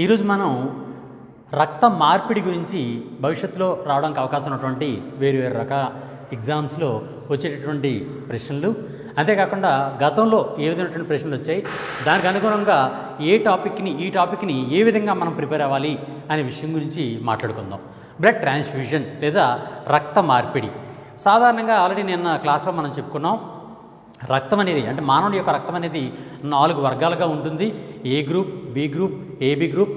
ఈరోజు మనం రక్త మార్పిడి గురించి భవిష్యత్తులో రావడానికి అవకాశం ఉన్నటువంటి వేరు రకాల ఎగ్జామ్స్లో వచ్చేటటువంటి ప్రశ్నలు, అంతేకాకుండా గతంలో ఏ విధమైనటువంటి ప్రశ్నలు వచ్చాయి, దానికి అనుగుణంగా ఈ టాపిక్ని ఏ విధంగా మనం ప్రిపేర్ అవ్వాలి అనే విషయం గురించి మాట్లాడుకుందాం. బ్లడ్ ట్రాన్స్ఫ్యూజన్ లేదా రక్త మార్పిడి. సాధారణంగా ఆల్రెడీ నిన్న క్లాస్లో మనం చెప్పుకున్నాం. రక్తం అనేది అంటే మానవుడి యొక్క రక్తం అనేది 4 వర్గాలుగా ఉంటుంది. A group, B group, AB group,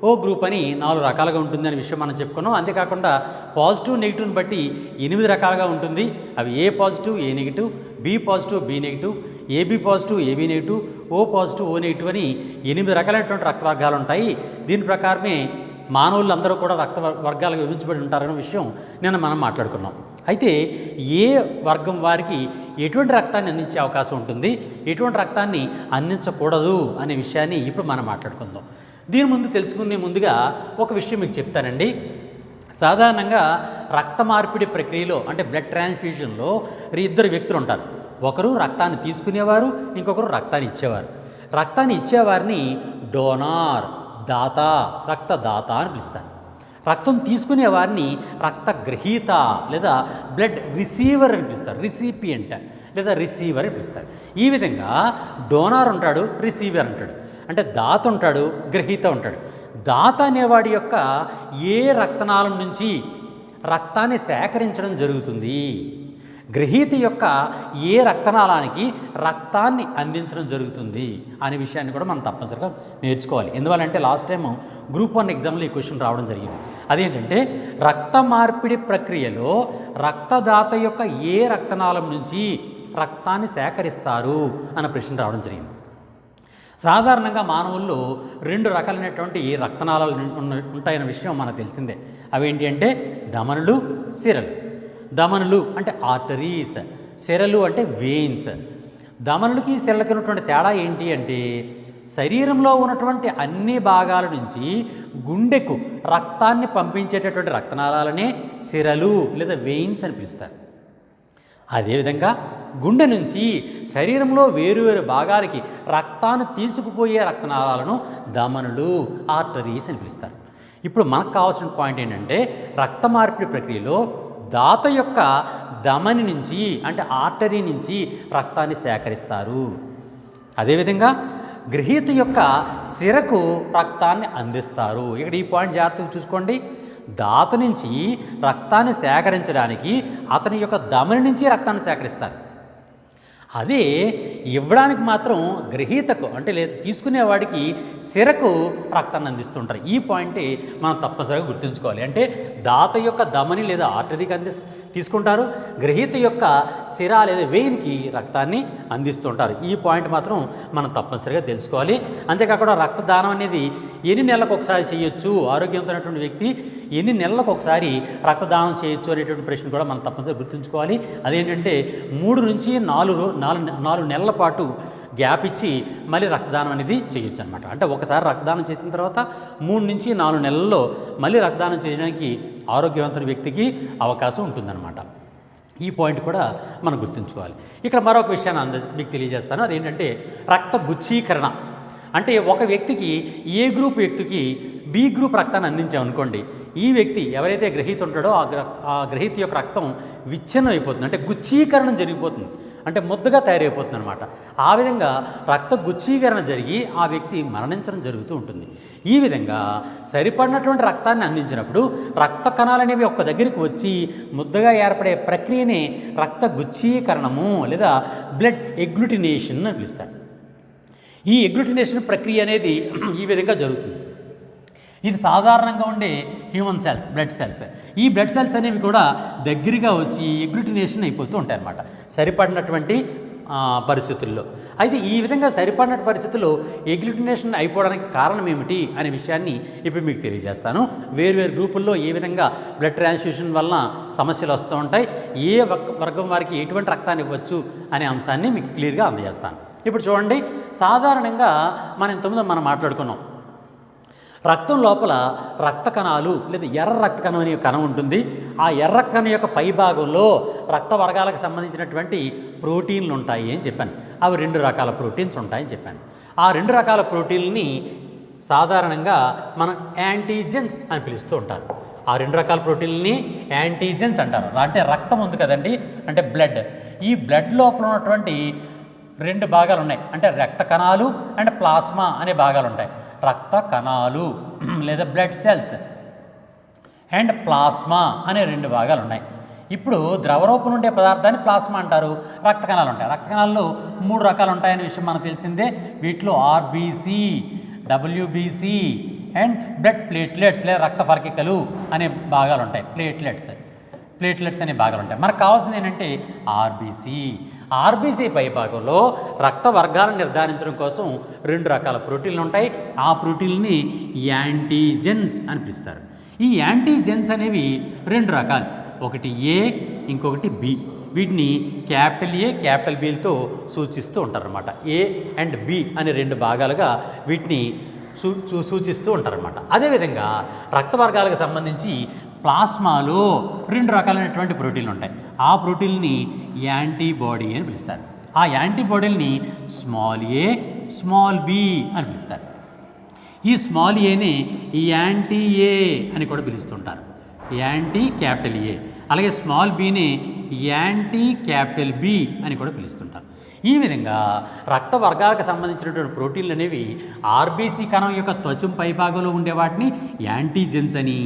O group అని 4 రకాలుగా ఉంటుంది అనే విషయం మనం చెప్పుకున్నాం. అంతేకాకుండా పాజిటివ్ నెగిటివ్ని బట్టి 8 రకాలుగా ఉంటుంది. అవి A positive, A negative, B positive, B negative, AB positive, AB negative, O positive, O negative అని 8 రకాలైనటువంటి రక్త వర్గాలు ఉంటాయి. దీని ప్రకారమే మానవులందరూ కూడా రక్త వర్గాలుగా విభజించబడి ఉంటారనే విషయం నిన్న మనం మాట్లాడుకున్నాం. అయితే ఏ వర్గం వారికి ఎటువంటి రక్తాన్ని అందించే అవకాశం ఉంటుంది, ఎటువంటి రక్తాన్ని అందించకూడదు అనే విషయాన్ని ఇప్పుడు మనం మాట్లాడుకుందాం. దీని తెలుసుకునే ముందుగా ఒక విషయం మీకు చెప్తానండి. సాధారణంగా రక్త మార్పిడి ప్రక్రియలో అంటే బ్లడ్ ట్రాన్స్ఫ్యూజన్లో 2 వ్యక్తులు ఉంటారు. ఒకరు రక్తాన్ని తీసుకునేవారు, ఇంకొకరు రక్తాన్ని ఇచ్చేవారు. రక్తాన్ని ఇచ్చేవారిని డోనార్, దాత, రక్తదాత అని పిలుస్తారు. రక్తం తీసుకునే వారిని రక్త గ్రహీత లేదా బ్లడ్ రిసీవర్ అని పిలుస్తారు. రిసిపియంట్ లేదా రిసీవర్ అని పిలుస్తారు. ఈ విధంగా డోనార్ ఉంటాడు, రిసీవర్ ఉంటాడు. అంటే దాత ఉంటాడు, గ్రహీత ఉంటాడు. దాత అనేవాడి యొక్క ఏ రక్తనాళం నుంచి రక్తాన్ని సేకరించడం జరుగుతుంది, గ్రహీత యొక్క ఏ రక్తనాళానికి రక్తాన్ని అందించడం జరుగుతుంది అనే విషయాన్ని కూడా మనం తప్పనిసరిగా నేర్చుకోవాలి. ఎందువల్లంటే లాస్ట్ టైం గ్రూప్ 1 ఎగ్జామ్లో ఈ క్వశ్చన్ రావడం జరిగింది. అదేంటంటే రక్త మార్పిడి ప్రక్రియలో రక్తదాత యొక్క ఏ రక్తనాళం నుంచి రక్తాన్ని సేకరిస్తారు అన్న ప్రశ్న రావడం జరిగింది. సాధారణంగా మానవుల్లో 2 రకాలైనటువంటి రక్తనాళాలు ఉంటాయన్న విషయం మనకు తెలిసిందే. అవేంటి అంటే ధమనులు, సిరలు. ధమనులు అంటే ఆర్టరీస్, సిరలు అంటే వెయిన్స్. ధమనులకి సిరలకి ఉన్నటువంటి తేడా ఏంటి అంటే శరీరంలో ఉన్నటువంటి అన్ని భాగాల నుంచి గుండెకు రక్తాన్ని పంపించేటటువంటి రక్తనాళాలనే సిరలు లేదా వెయిన్స్ అని పిలుస్తారు. అదేవిధంగా గుండె నుంచి శరీరంలో వేరు భాగాలకి రక్తాన్ని తీసుకుపోయే రక్తనాళాలను ధమనులు, ఆర్టరీస్ అని పిలుస్తారు. ఇప్పుడు మనకు కావాల్సిన పాయింట్ ఏంటంటే రక్త మార్పిడి ప్రక్రియలో దాత యొక్క ధమని నుంచి అంటే ఆర్టరీ నుంచి రక్తాన్ని సేకరిస్తారు. అదేవిధంగా గ్రహీత యొక్క సిరకు రక్తాన్ని అందిస్తారు. ఇక్కడ ఈ పాయింట్ జాగ్రత్తగా చూసుకోండి. దాత నుంచి రక్తాన్ని సేకరించడానికి అతని యొక్క ధమని నుంచి రక్తాన్ని సేకరిస్తారు. అదే ఇవ్వడానికి మాత్రం గ్రహీతకు అంటే లేదా తీసుకునేవాడికి సిరకు రక్తాన్ని అందిస్తుంటారు. ఈ పాయింటే మనం తప్పనిసరిగా గుర్తుంచుకోవాలి. అంటే దాత యొక్క ధమని లేదా ఆర్టరీకి తీసుకుంటారు, గ్రహీత యొక్క సిర లేదా వెయిన్కి రక్తాన్ని అందిస్తుంటారు. ఈ పాయింట్ మాత్రం మనం తప్పనిసరిగా తెలుసుకోవాలి. అంతేకాకుండా రక్తదానం అనేది ఎన్ని నెలలకు ఒకసారి చేయొచ్చు, ఆరోగ్యవంతమైనటువంటి వ్యక్తి ఎన్ని నెలలకు ఒకసారి రక్తదానం చేయొచ్చు అనేటువంటి ప్రశ్న కూడా మనం తప్పనిసరిగా గుర్తుంచుకోవాలి. అదేంటంటే 3 నుంచి 4 నెలల పాటు గ్యాప్ ఇచ్చి మళ్ళీ రక్తదానం అనేది చేయొచ్చు అనమాట. అంటే ఒకసారి రక్తదానం చేసిన తర్వాత 3 నుంచి 4 నెలల్లో మళ్ళీ రక్తదానం చేయడానికి ఆరోగ్యవంతమైన వ్యక్తికి అవకాశం ఉంటుందన్నమాట. ఈ పాయింట్ కూడా మనం గుర్తుంచుకోవాలి. ఇక్కడ మరొక విషయాన్ని మీకు తెలియజేస్తాను. అదేంటంటే రక్త గుచ్చీకరణ. అంటే ఒక వ్యక్తికి ఏ గ్రూప్ వ్యక్తికి బి గ్రూప్ రక్తాన్ని అందించామనుకోండి, ఈ వ్యక్తి ఎవరైతే గ్రహీత ఉంటాడో ఆ గ్రహీత యొక్క రక్తం విచ్ఛిన్నం అయిపోతుంది. అంటే గుచ్చీకరణం జరిగిపోతుంది, అంటే ముద్దగా తయారైపోతుంది అనమాట. ఆ విధంగా రక్త గుచ్చీకరణ జరిగి ఆ వ్యక్తి మరణించడం జరుగుతూ ఉంటుంది. ఈ విధంగా సరిపడినటువంటి రక్తాన్ని అందించినప్పుడు రక్త కణాలు అనేవి ఒక్క దగ్గరికి వచ్చి ముద్దగా ఏర్పడే ప్రక్రియనే రక్త గుచ్చీకరణము లేదా బ్లడ్ ఎగ్లుటినేషన్ అని పిలుస్తారు. ఈ ఎగ్లుటినేషన్ ప్రక్రియ అనేది ఈ విధంగా జరుగుతుంది. ఇది సాధారణంగా ఉండే హ్యూమన్ సెల్స్, బ్లడ్ సెల్స్. ఈ బ్లడ్ సెల్స్ అనేవి కూడా దగ్గరగా వచ్చి ఎగ్లుటినేషన్ అయిపోతూ ఉంటాయి అన్నమాట సరిపడినటువంటి పరిస్థితుల్లో. అయితే ఈ విధంగా సరిపడిన పరిస్థితుల్లో ఎగ్లుటినేషన్ అయిపోవడానికి కారణం ఏమిటి అనే విషయాన్ని ఇప్పుడు మీకు తెలియజేస్తాను. వేరు గ్రూపుల్లో ఏ విధంగా బ్లడ్ ట్రాన్స్ఫ్యూషన్ వలన సమస్యలు వస్తూ ఉంటాయి, ఏ వర్గం వారికి ఎటువంటి రక్తాన్ని ఇవ్వచ్చు అనే అంశాన్ని మీకు క్లియర్గా అందజేస్తాను. ఇప్పుడు చూడండి, సాధారణంగా ఇంతకుముందు మనం మాట్లాడుకున్నాం. రక్తం లోపల రక్త కణాలు లేదా ఎర్ర రక్త కణం అనే కణం ఉంటుంది. ఆ ఎర్ర కణం యొక్క పై భాగంలో రక్త వర్గాలకు సంబంధించినటువంటి ప్రోటీన్లు ఉంటాయి అని చెప్పాను. అవి 2 రకాల ప్రోటీన్స్ ఉంటాయని చెప్పాను. ఆ 2 రకాల ప్రోటీన్ని సాధారణంగా మనం యాంటీజెన్స్ అని పిలుస్తూ ఉంటారు. ఆ 2 రకాల ప్రోటీన్ని యాంటీజెన్స్ అంటారు. అంటే రక్తం ఉంది కదండి, అంటే బ్లడ్. ఈ బ్లడ్ లోపల ఉన్నటువంటి 2 భాగాలు ఉన్నాయి, అంటే రక్త కణాలు అండ్ ప్లాస్మా అనే భాగాలు ఉంటాయి. రక్త కణాలు లేదా బ్లడ్ సెల్స్ అండ్ ప్లాస్మా అనే 2 భాగాలు ఉన్నాయి. ఇప్పుడు ద్రవరూపం ఉండే పదార్థాన్ని ప్లాస్మా అంటారు. రక్త కణాలు ఉంటాయి. రక్త కణాల్లో 3 రకాలు ఉంటాయనే విషయం మనకు తెలిసిందే. వీటిలో RBC, WBC and blood platelets లేదా రక్త ఫలకికలు అనే భాగాలు ఉంటాయి. ప్లేట్లెట్స్ అనే భాగాలు ఉంటాయి. మనకు కావాల్సింది ఏంటంటే ఆర్బీసీ పై భాగంలో రక్త వర్గాలను నిర్ధారించడం కోసం 2 రకాల ప్రోటీన్లు ఉంటాయి. ఆ ప్రోటీన్ని యాంటీజెన్స్ అని పిలుస్తారు. ఈ యాంటీజెన్స్ అనేవి 2 రకాలు, ఒకటి ఏ, ఇంకొకటి బి. వీటిని క్యాపిటల్ ఏ, క్యాపిటల్ బిలతో సూచిస్తూ ఉంటారన్నమాట. ఏ అండ్ బి అనే 2 భాగాలుగా వీటిని సూచిస్తూ ఉంటారన్నమాట. అదేవిధంగా రక్త వర్గాలకు సంబంధించి ప్లాస్మాలో 2 రకాలైనటువంటి ప్రోటీన్లు ఉంటాయి. ఆ ప్రోటీన్ని యాంటీబాడీ అని పిలుస్తారు. ఆ యాంటీబాడీలని స్మాల్ ఏ, స్మాల్ బి అని పిలుస్తారు. ఈ స్మాల్ ఏని యాంటీ ఏ అని కూడా పిలుస్తుంటారు, యాంటీ క్యాపిటల్ ఏ. అలాగే స్మాల్ బీని యాంటీ క్యాపిటల్ బి అని కూడా పిలుస్తుంటారు. ఈ విధంగా రక్త వర్గాలకు సంబంధించినటువంటి ప్రోటీన్లు అనేవి ఆర్బీసీ కణం యొక్క త్వచం పైభాగంలో ఉండే వాటిని యాంటీజెన్స్ అని,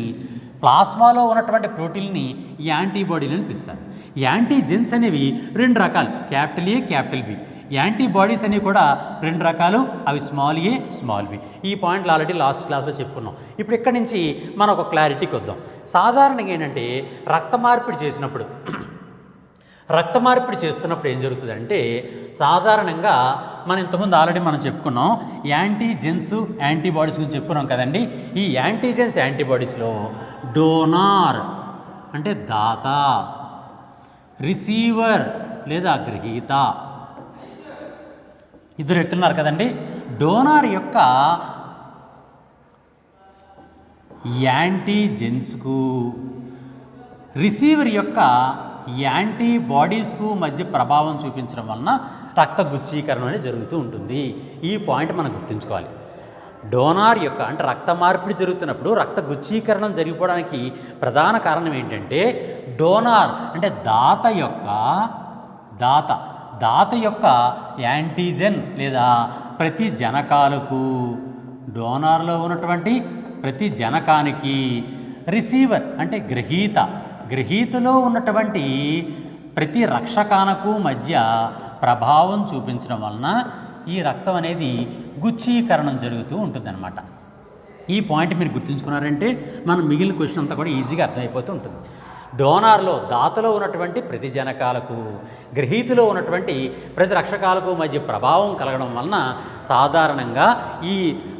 ప్లాస్మాలో ఉన్నటువంటి ప్రోటీన్ని యాంటీబాడీలు అని పిలుస్తారు. యాంటీజెన్స్ అనేవి 2 రకాలు, capital A, capital B. Antibodies అనేవి కూడా 2 రకాలు, అవి స్మాల్ ఏ, స్మాల్ బి. ఈ పాయింట్లు ఆల్రెడీ లాస్ట్ క్లాస్లో చెప్పుకున్నాం. ఇప్పుడు ఇక్కడి నుంచి మనం ఒక క్లారిటీకి వద్దాం. సాధారణంగా ఏంటంటే రక్త మార్పిడి చేస్తున్నప్పుడు ఏం జరుగుతుందంటే, సాధారణంగా మనం ఇంతకుముందు ఆల్రెడీ మనం చెప్పుకున్నాం యాంటీజెన్స్, యాంటీబాడీస్ గురించి చెప్పుకున్నాం కదండి. ఈ యాంటీజెన్స్, యాంటీబాడీస్లో డోనార్ అంటే దాత, రిసీవర్ లేదా గ్రహీత, 2 వ్యక్తులున్నారు కదండి. డోనార్ యొక్క యాంటీజెన్స్కు, రిసీవర్ యొక్క యాంటీబాడీస్కు మధ్య ప్రభావం చూపించడం వలన రక్త గుచ్చీకరణ అనేది జరుగుతూ ఉంటుంది. ఈ పాయింట్ మనం గుర్తుంచుకోవాలి. డోనార్ యొక్క అంటే రక్త మార్పిడి జరుగుతున్నప్పుడు రక్త గుచ్చీకరణం జరిగిపోవడానికి ప్రధాన కారణం ఏంటంటే, డోనార్ అంటే దాత యొక్క యాంటీజెన్ లేదా ప్రతి జనకాలకు, డోనార్లో ఉన్నటువంటి ప్రతి జనకానికి, రిసీవర్ అంటే గ్రహీతలో ఉన్నటువంటి ప్రతి రక్షకానకు మధ్య ప్రభావం చూపించడం వలన ఈ రక్తం అనేది గుచ్చీకరణం జరుగుతూ ఉంటుందన్నమాట. ఈ పాయింట్ మీరు గుర్తుంచుకున్నారంటే మనం మిగిలిన క్వశ్చన్ అంతా కూడా ఈజీగా అర్థమైపోతూ ఉంటుంది. డోనార్లో దాతలో ఉన్నటువంటి ప్రతి జనకాలకు, గ్రహీతలో ఉన్నటువంటి ప్రతి రక్షకాలకు మధ్య ప్రభావం కలగడం వలన సాధారణంగా ఈ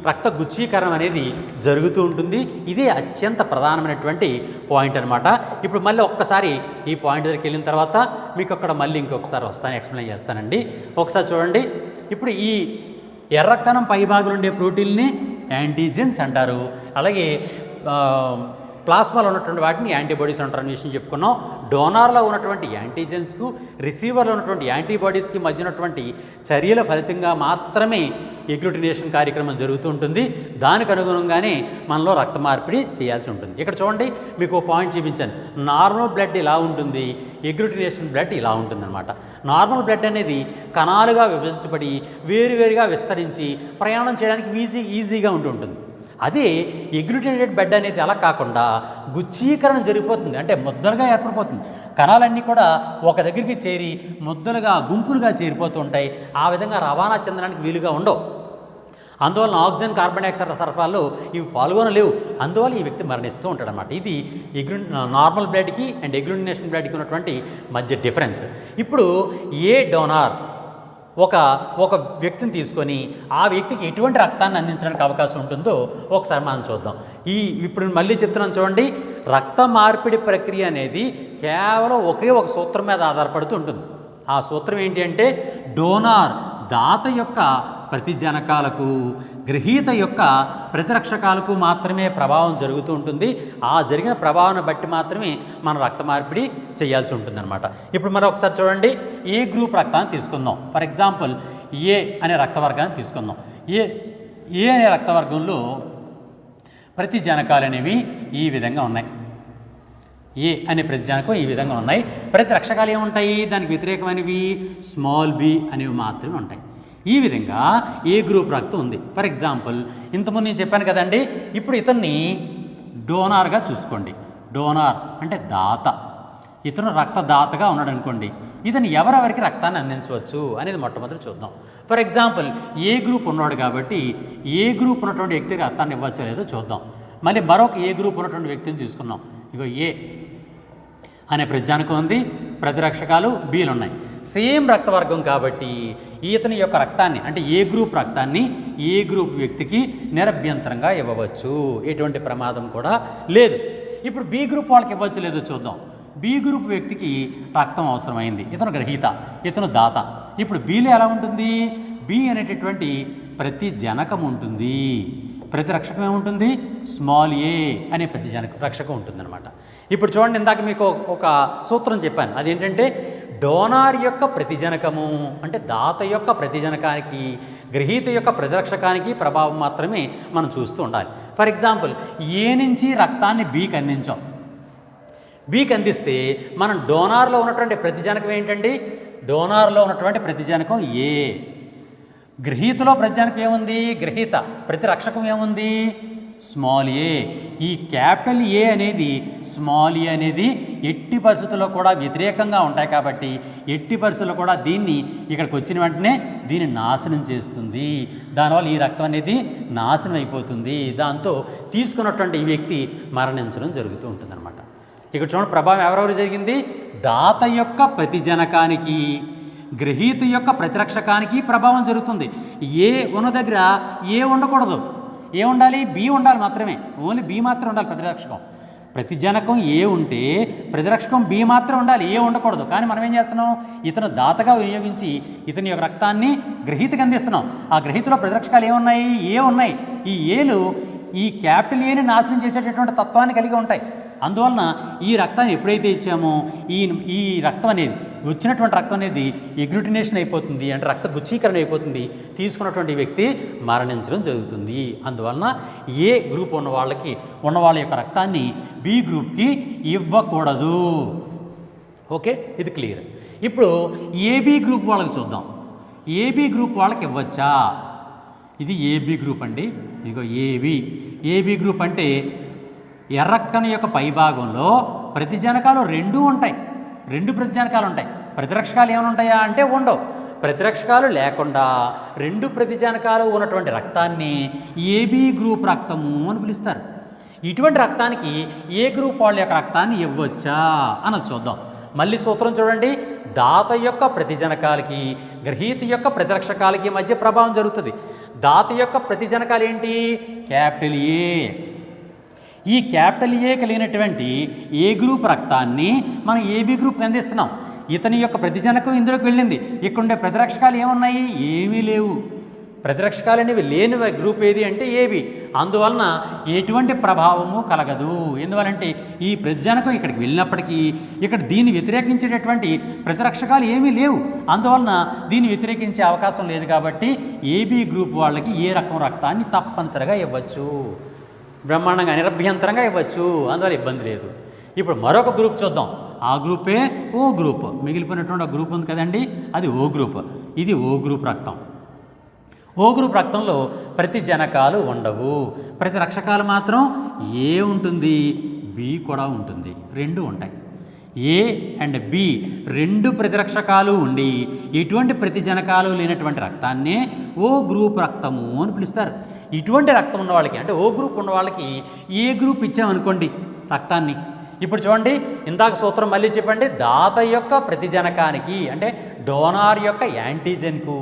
రక్త గుచ్చీకరణం అనేది జరుగుతూ ఉంటుంది. ఇదే అత్యంత ప్రధానమైనటువంటి పాయింట్ అనమాట. ఇప్పుడు మళ్ళీ ఒక్కసారి ఈ పాయింట్ దగ్గరికి వెళ్ళిన తర్వాత మీకు అక్కడ మళ్ళీ ఇంకొకసారి ఎక్స్ప్లెయిన్ చేస్తానండి. ఒకసారి చూడండి. ఇప్పుడు ఈ ఎర్రకణం పైభాగంలో ఉండే ప్రోటీన్ని యాంటీజెన్స్ అంటారు. అలాగే ప్లాస్మాలో ఉన్నటువంటి వాటిని యాంటీబాడీస్ అంటారని విషయం చెప్పుకున్నాం. డోనార్లో ఉన్నటువంటి యాంటీజెన్స్కు, రిసీవర్లో ఉన్నటువంటి యాంటీబాడీస్కి మధ్య ఉన్నటువంటి చర్యల ఫలితంగా మాత్రమే ఎగ్లూటినేషన్ కార్యక్రమం జరుగుతూ ఉంటుంది. దానికి అనుగుణంగానే మనలో రక్త మార్పిడి చేయాల్సి ఉంటుంది. ఇక్కడ చూడండి, మీకు పాయింట్ చూపించాను. నార్మల్ బ్లడ్ ఇలా ఉంటుంది, ఎగ్లూటినేషన్ బ్లడ్ ఇలా ఉంటుందన్నమాట. నార్మల్ బ్లడ్ అనేది కణాలుగా విభజించబడి వేరువేరుగా విస్తరించి ప్రయాణం చేయడానికి ఈజీగా ఉంటుంటుంది. అదే ఎగ్లూటినేటెడ్ బెడ్ అనేది అలా కాకుండా గుచ్చీకరణ జరిగిపోతుంది, అంటే ముద్దలుగా ఏర్పడిపోతుంది. కణాలన్నీ కూడా ఒక దగ్గరికి చేరి ముద్దలుగా, గుంపులుగా చేరిపోతూ ఉంటాయి. ఆ విధంగా రవాణా చెందడానికి వీలుగా ఉండవు. అందువలన ఆక్సిజన్, కార్బన్ డైఆక్సైడ్ సరఫరాలో ఇవి పాల్గొనలేవు. అందువల్ల ఈ వ్యక్తి మరణిస్తూ ఉంటాడు అన్నమాట. ఇది నార్మల్ బ్లడ్కి అండ్ ఎగ్లూటినేషన్ బ్లడ్కి ఉన్నటువంటి మధ్య డిఫరెన్స్. ఇప్పుడు ఏ డోనార్ ఒక వ్యక్తిని తీసుకొని ఆ వ్యక్తికి ఎటువంటి రక్తాన్ని అందించడానికి అవకాశం ఉంటుందో ఒకసారి మనం చూద్దాం. ఇప్పుడు మళ్ళీ చెప్తున్నాను చూడండి. రక్త మార్పిడి ప్రక్రియ అనేది కేవలం ఒకే ఒక సూత్రం మీద ఆధారపడుతూ ఉంటుంది. ఆ సూత్రం ఏంటి అంటే, డోనార్ దాత యొక్క ప్రతి జనకాలకు, గ్రహీత యొక్క ప్రతిరక్షకాలకు మాత్రమే ప్రభావం జరుగుతూ ఉంటుంది. ఆ జరిగిన ప్రభావాన్ని బట్టి మాత్రమే మనం రక్త మార్పిడి చేయాల్సి ఉంటుందన్నమాట. ఇప్పుడు మనం ఒకసారి చూడండి, ఏ గ్రూప్ రక్తాన్ని తీసుకుందాం. ఫర్ ఎగ్జాంపుల్ ఏ అనే రక్త వర్గాన్ని తీసుకుందాం. ఏ అనే రక్తవర్గంలో ప్రతిజనకాలు అనేవి ఈ విధంగా ఉన్నాయి. ఏ అనే ప్రతిజనకం ఈ విధంగా ఉన్నాయి. ప్రతి రక్షకాలు ఏముంటాయి, దానికి వ్యతిరేకమైనవి స్మాల్ బి అనేవి మాత్రమే ఉంటాయి. ఈ విధంగా ఏ గ్రూప్ రక్తం ఉంది. ఫర్ ఎగ్జాంపుల్ ఇంతకుముందు నేను చెప్పాను కదండి, ఇప్పుడు ఇతన్ని డోనార్గా చూసుకోండి. డోనార్ అంటే దాత, ఇతను రక్తదాతగా ఉన్నాడు అనుకోండి. ఇతను ఎవరెవరికి రక్తాన్ని అందించవచ్చు అనేది మొట్టమొదటి చూద్దాం. ఫర్ ఎగ్జాంపుల్ ఏ గ్రూప్ ఉన్నాడు కాబట్టి ఏ గ్రూప్ ఉన్నటువంటి వ్యక్తికి రక్తాన్ని ఇవ్వచ్చో లేదో చూద్దాం. మళ్ళీ మరొక ఏ గ్రూప్ ఉన్నటువంటి వ్యక్తిని తీసుకున్నాం. ఇగో ఏ అనే ప్రతిజానకం ఉంది, ప్రతిరక్షకాలు బీలు ఉన్నాయి. సేమ్ రక్తవర్గం కాబట్టి ఇతని యొక్క రక్తాన్ని అంటే ఏ గ్రూప్ రక్తాన్ని ఏ గ్రూప్ వ్యక్తికి నిరభ్యంతరంగా ఇవ్వవచ్చు, ఎటువంటి ప్రమాదం కూడా లేదు. ఇప్పుడు బి గ్రూప్ వాళ్ళకి ఇవ్వచ్చు లేదో చూద్దాం. బి గ్రూప్ వ్యక్తికి రక్తం అవసరమైంది, ఇతను గ్రహీత, ఇతను దాత. ఇప్పుడు బీలో ఎలా ఉంటుంది, బి అనేటటువంటి ప్రతి జనకం ఉంటుంది, ప్రతి రక్షకం ఏముంటుంది, స్మాల్ ఏ అనే ప్రతి రక్షకం ఉంటుందన్నమాట. ఇప్పుడు చూడండి, ఇందాక మీకు ఒక సూత్రం చెప్పాను, అదేంటంటే డోనార్ యొక్క ప్రతిజనకము అంటే దాత యొక్క ప్రతిజనకానికి గ్రహీత యొక్క ప్రతిరక్షకానికి ప్రభావం మాత్రమే మనం చూస్తూ ఉండాలి. ఫర్ ఎగ్జాంపుల్ ఏ నుంచి రక్తాన్ని బీకి అందించాం, బీకి అందిస్తే మనం డోనార్లో ఉన్నటువంటి ప్రతిజనకం ఏంటండి, డోనార్లో ఉన్నటువంటి ప్రతిజనకం ఏ. గ్రహీతలో ప్రతిజనకం ఏముంది, గ్రహీత ప్రతిరక్షకం ఏముంది, స్మాల్ ఏ. ఈ క్యాపిటల్ ఏ అనేది స్మాల్ ఏ అనేది ఎట్టి పరిస్థితుల్లో కూడా వ్యతిరేకంగా ఉంటాయి కాబట్టి ఎట్టి పరిస్థితుల్లో కూడా దీన్ని ఇక్కడికి వచ్చిన వెంటనే దీన్ని నాశనం చేస్తుంది. దానివల్ల ఈ రక్తం అనేది నాశనం అయిపోతుంది. దాంతో తీసుకున్నటువంటి ఈ వ్యక్తి మరణించడం జరుగుతూ ఉంటుందన్నమాట. ఇక్కడ చూడండి, ప్రభావం ఎవరెవరు జరిగింది, దాత యొక్క ప్రతిజనకానికి గ్రహీత యొక్క ప్రతిరక్షకానికి ప్రభావం జరుగుతుంది. ఏ ఉన్న దగ్గర ఏ ఉండకూడదు, ఏ ఉండాలి, బి ఉండాలి మాత్రమే, ఓన్లీ బి మాత్రం ఉండాలి ప్రతిరక్షకం. ప్రతిజనకం ఏ ఉంటే ప్రతిరక్షకం బి మాత్రం ఉండాలి, ఏ ఉండకూడదు. కానీ మనం ఏం చేస్తున్నాం, ఇతను దాతగా వినియోగించి ఇతని యొక్క రక్తాన్ని గ్రహీతకి అందిస్తున్నాం. ఆ గ్రహీతలో ప్రతిరక్షకాలు ఏమున్నాయి, ఏ ఉన్నాయి. ఈ ఏలు ఈ క్యాపిటల్ ఏని నాశనం చేసేటటువంటి తత్వాన్ని కలిగి ఉంటాయి. అందువలన ఈ రక్తాన్ని ఎప్పుడైతే ఇచ్చామో ఈ రక్తం అనేది వచ్చినటువంటి రక్తం అనేది ఎగ్లూటినేషన్ అయిపోతుంది, అంటే రక్త గుచ్చీకరణ అయిపోతుంది, తీసుకున్నటువంటి వ్యక్తి మరణించడం జరుగుతుంది. అందువలన ఏ గ్రూప్ ఉన్న వాళ్ళ యొక్క రక్తాన్ని బి గ్రూప్కి ఇవ్వకూడదు. ఓకే, ఇది క్లియర్. ఇప్పుడు ఏబి గ్రూప్ వాళ్ళకి చూద్దాం. ఏబి గ్రూప్ వాళ్ళకి ఇవ్వచ్చా, ఇది ఏబి గ్రూప్ అండి. ఇదిగో ఏబి గ్రూప్ అంటే ఎర్రక్కన యొక్క పైభాగంలో ప్రతిజనకాలు రెండూ ఉంటాయి, రెండు ప్రతిజనకాలు ఉంటాయి. ప్రతిరక్షకాలు ఏమైనా ఉంటాయా అంటే ఉండవు. ప్రతిరక్షకాలు లేకుండా రెండు ప్రతిజనకాలు ఉన్నటువంటి రక్తాన్ని ఏబి గ్రూప్ రక్తము అని పిలుస్తారు. ఇటువంటి రక్తానికి ఏ గ్రూప్ వాళ్ళ యొక్క రక్తాన్ని ఇవ్వచ్చా అన్నది చూద్దాం. మళ్ళీ సూత్రం చూడండి, దాత యొక్క ప్రతిజనకాలకి గ్రహీత యొక్క ప్రతిరక్షకాలకి మధ్య ప్రభావం జరుగుతుంది. దాత యొక్క ప్రతిజనకాలు ఏంటి, క్యాపిటల్ ఏ. ఈ క్యాపిటల్ ఏ కలిగినటువంటి ఏ గ్రూప్ రక్తాన్ని మనం ఏబి గ్రూప్కి అందిస్తున్నాం. ఇతని యొక్క ప్రతిజనకం ఇందులోకి వెళ్ళింది. ఇక్కడ ఉండే ప్రతిరక్షకాలు ఏమున్నాయి, ఏమీ లేవు. ప్రతిరక్షకాలు అనేవి లేని గ్రూప్ ఏది అంటే ఏబి. అందువలన ఎటువంటి ప్రభావము కలగదు. ఎందువలంటే ఈ ప్రతిజనకం ఇక్కడికి వెళ్ళినప్పటికీ ఇక్కడ దీన్ని వ్యతిరేకించేటటువంటి ప్రతిరక్షకాలు ఏమీ లేవు. అందువలన దీన్ని వ్యతిరేకించే అవకాశం లేదు. కాబట్టి ఏబి గ్రూప్ వాళ్ళకి ఏ రకం రక్తాన్ని తప్పనిసరిగా ఇవ్వచ్చు, బ్రహ్మాండంగా నిరభ్యంతరంగా ఇవ్వచ్చు. అందువల్ల ఇబ్బంది లేదు. ఇప్పుడు మరొక గ్రూప్ చూద్దాం. ఆ గ్రూపే ఓ గ్రూప్. మిగిలిపోయినటువంటి గ్రూప్ ఉంది కదండి, అది ఓ గ్రూప్. ఇది ఓ గ్రూప్ రక్తం. ఓ గ్రూప్ రక్తంలో ప్రతిజనకాలు ఉండవు, ప్రతిరక్షకాలు మాత్రం ఏ ఉంటుంది, బి కూడా ఉంటుంది, రెండు ఉంటాయి. ఏ అండ్ బి రెండు ప్రతిరక్షకాలు ఉండి ఎటువంటి ప్రతిజనకాలు లేనటువంటి రక్తాన్నే ఓ గ్రూప్ రక్తము అని పిలుస్తారు. ఇటువంటి రక్తం ఉన్న వాళ్ళకి అంటే ఓ గ్రూప్ ఉన్న వాళ్ళకి ఏ గ్రూప్ ఇచ్చామనుకోండి రక్తాన్ని. ఇప్పుడు చూడండి, ఇందాక సూత్రం మళ్ళీ చెప్పండి. దాత యొక్క ప్రతిజనకానికి అంటే డోనార్ యొక్క యాంటీజెన్కు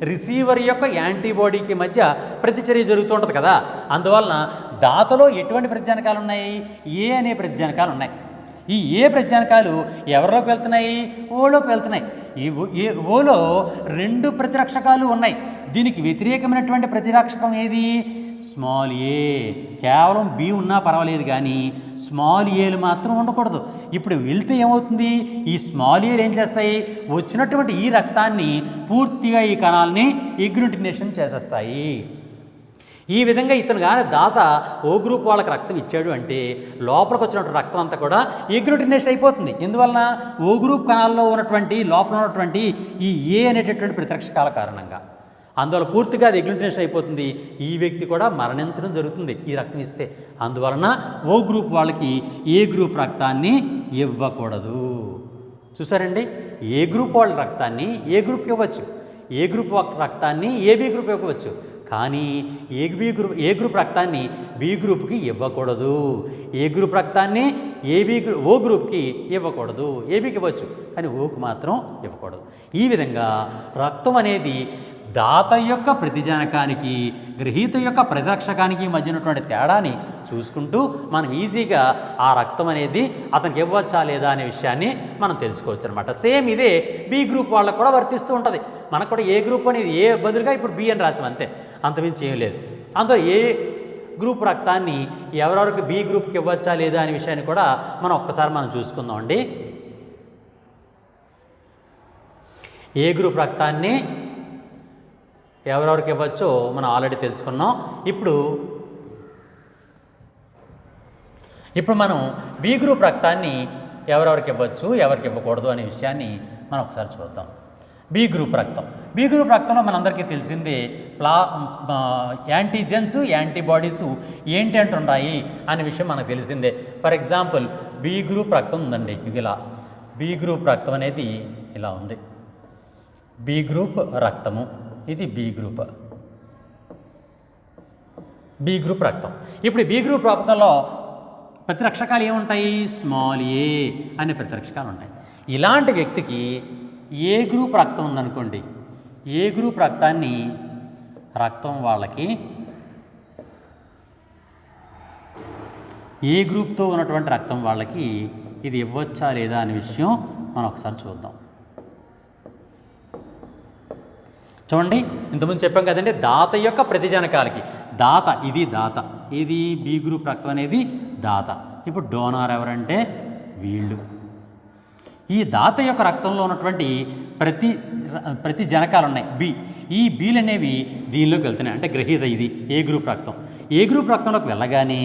రిసీవర్ యొక్క యాంటీబాడీకి మధ్య ప్రతిచర్య జరుగుతూ ఉంటుంది కదా. అందువలన దాతలో ఎటువంటి ప్రతిజనకాలు ఉన్నాయి, ఏ అనే ప్రతిజనకాలు ఉన్నాయి. ఈ ఏ ప్రతిజనకాలు ఎవరిలోకి వెళ్తున్నాయి, ఓలోకి వెళ్తున్నాయి. ఈ ఓలో రెండు ప్రతిరక్షకాలు ఉన్నాయి. దీనికి వ్యతిరేకమైనటువంటి ప్రతిరక్షకం ఏది, స్మాల్ ఏ. కేవలం బి ఉన్నా పర్వాలేదు కానీ స్మాల్ ఏలు మాత్రం ఉండకూడదు. ఇప్పుడు వెళ్తే ఏమవుతుంది, ఈ స్మాల్ ఏలు ఏం చేస్తాయి, వచ్చినటువంటి ఈ రక్తాన్ని పూర్తిగా ఈ కణాలని ఎగ్లూటినేషన్ చేసేస్తాయి. ఈ విధంగా ఇతను కానీ దాత ఓ గ్రూప్ వాళ్ళకి రక్తం ఇచ్చాడు అంటే లోపలికి వచ్చినటువంటి రక్తం అంతా కూడా ఎగ్లూటినేషన్ అయిపోతుంది. ఎందువలన ఓ గ్రూప్ కణాల్లో ఉన్నటువంటి లోపల ఉన్నటువంటి ఈ ఏ అనేటటువంటి ప్రతిరక్షకాల కారణంగా అందువల్ల పూర్తిగా అది ఎగ్లూటినేషన్ అయిపోతుంది. ఈ వ్యక్తి కూడా మరణించడం జరుగుతుంది ఈ రక్తం ఇస్తే. అందువలన ఓ గ్రూప్ వాళ్ళకి ఏ గ్రూప్ రక్తాన్ని ఇవ్వకూడదు. చూసారండి, ఏ గ్రూప్ వాళ్ళ రక్తాన్ని ఏ గ్రూప్కి ఇవ్వచ్చు, ఏ గ్రూప్ రక్తాన్ని ఏబీ గ్రూప్ ఇవ్వవచ్చు, కానీ ఏ గ్రూప్ రక్తాన్ని బి గ్రూప్కి ఇవ్వకూడదు. ఏ గ్రూప్ రక్తాన్ని ఓ గ్రూప్కి ఇవ్వకూడదు. ఏబీకి ఇవ్వచ్చు కానీ ఓకు మాత్రం ఇవ్వకూడదు. ఈ విధంగా రక్తం అనేది దాత యొక్క ప్రతిజనకానికి గ్రహీత యొక్క ప్రతిరక్షకానికి మధ్య ఉన్నటువంటి తేడాని చూసుకుంటూ మనం ఈజీగా ఆ రక్తం అనేది అతనికి ఇవ్వచ్చా లేదా అనే విషయాన్ని మనం తెలుసుకోవచ్చు అనమాట. సేమ్ ఇదే బి గ్రూప్ వాళ్ళకు కూడా వర్తిస్తూ ఉంటుంది. మనకు కూడా ఏ గ్రూప్ అనేది ఏ బదులుగా ఇప్పుడు బి అని రాసాం అంతే, అంతమించి ఏం లేదు. అందులో ఏ గ్రూప్ రక్తాన్ని ఎవరెవరికి బి గ్రూప్కి ఇవ్వచ్చా లేదా అనే విషయాన్ని కూడా మనం ఒక్కసారి మనం చూసుకుందాం అండి. ఏ గ్రూప్ రక్తాన్ని ఎవరెవరికి ఇవ్వచ్చో మనం ఆల్రెడీ తెలుసుకున్నాం. ఇప్పుడు మనం బి గ్రూప్ రక్తాన్ని ఎవరెవరికి ఇవ్వచ్చు ఎవరికి ఇవ్వకూడదు అనే విషయాన్ని మనం ఒకసారి చూద్దాం. బి గ్రూప్ రక్తంలో మనందరికీ తెలిసిందే యాంటీజెన్స్ యాంటీబాడీస్ ఏంటి అంటున్నాయి అనే విషయం మనకు తెలిసిందే. ఫర్ ఎగ్జాంపుల్ బి గ్రూప్ రక్తం ఉందండి, ఇలా బి గ్రూప్ రక్తం అనేది ఇలా ఉంది. బి గ్రూప్ రక్తము, ఇది బి గ్రూప్ రక్తం. ఇప్పుడు బి గ్రూప్ రక్తంలో ప్రతిరక్షకాలు ఏముంటాయి? స్మాల్ ఏ అనే ప్రతిరక్షకాలు ఉంటాయి. ఇలాంటి వ్యక్తికి ఏ గ్రూప్ రక్తం ఉందనుకోండి, ఏ గ్రూప్ రక్తాన్ని వాళ్ళకి ఏ గ్రూప్తో ఉన్నటువంటి రక్తం వాళ్ళకి ఇది ఇవ్వచ్చా లేదా అనే విషయం మనం ఒకసారి చూద్దాం. చూడండి, ఇంతకుముందు చెప్పాం కదండి, దాత యొక్క ప్రతిజనకాలకి ఇది బి గ్రూప్ రక్తం అనేది దాత. ఇప్పుడు డోనార్ ఎవరంటే వీళ్ళు. ఈ దాత యొక్క రక్తంలో ఉన్నటువంటి ప్రతి జనకాలు ఉన్నాయి ఈ బీలు అనేవి దీనిలోకి వెళ్తున్నాయి, అంటే గ్రహీత ఇది ఏ గ్రూప్ రక్తం. ఏ గ్రూప్ రక్తంలోకి వెళ్ళగానే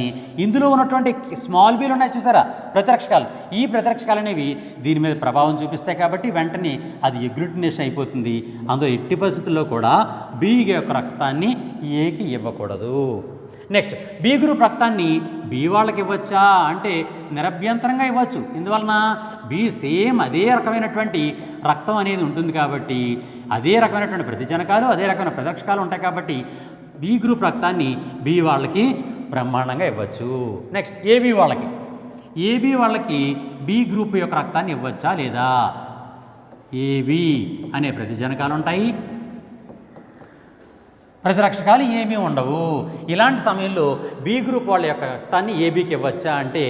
ఇందులో ఉన్నటువంటి స్మాల్ బీలు ఉన్నాయి చూసారా, ప్రతిరక్షకాలు. ఈ ప్రతిరక్షకాలు అనేవి దీని మీద ప్రభావం చూపిస్తాయి కాబట్టి వెంటనే అది ఎగ్లూటినేషన్ అయిపోతుంది. అందులో ఎట్టి పరిస్థితుల్లో కూడా బి యొక్క రక్తాన్ని ఏకి ఇవ్వకూడదు. నెక్స్ట్ బి గ్రూప్ రక్తాన్ని బి వాళ్ళకి ఇవ్వచ్చా అంటే నిరభ్యంతరంగా ఇవ్వచ్చు. ఇందువలన బి సేమ్ అదే రకమైనటువంటి రక్తం అనేది ఉంటుంది కాబట్టి, అదే రకమైనటువంటి ప్రతిజనకాలు అదే రకమైన ప్రతిరక్షకాలు ఉంటాయి కాబట్టి బి గ్రూప్ రక్తాన్ని బి వాళ్ళకి బ్రహ్మాండంగా ఇవ్వచ్చు. నెక్స్ట్ ఏబి వాళ్ళకి బి గ్రూప్ యొక్క రక్తాన్ని ఇవ్వచ్చా లేదా? ఏబి అనే ప్రతిజనకాలు ఉంటాయి, ప్రతిరక్షకాలు ఏమీ ఉండవు. ఇలాంటి సమయంలో బి గ్రూప్ వాళ్ళ యొక్క రక్తాన్ని ఏబీకి ఇవ్వచ్చా అంటే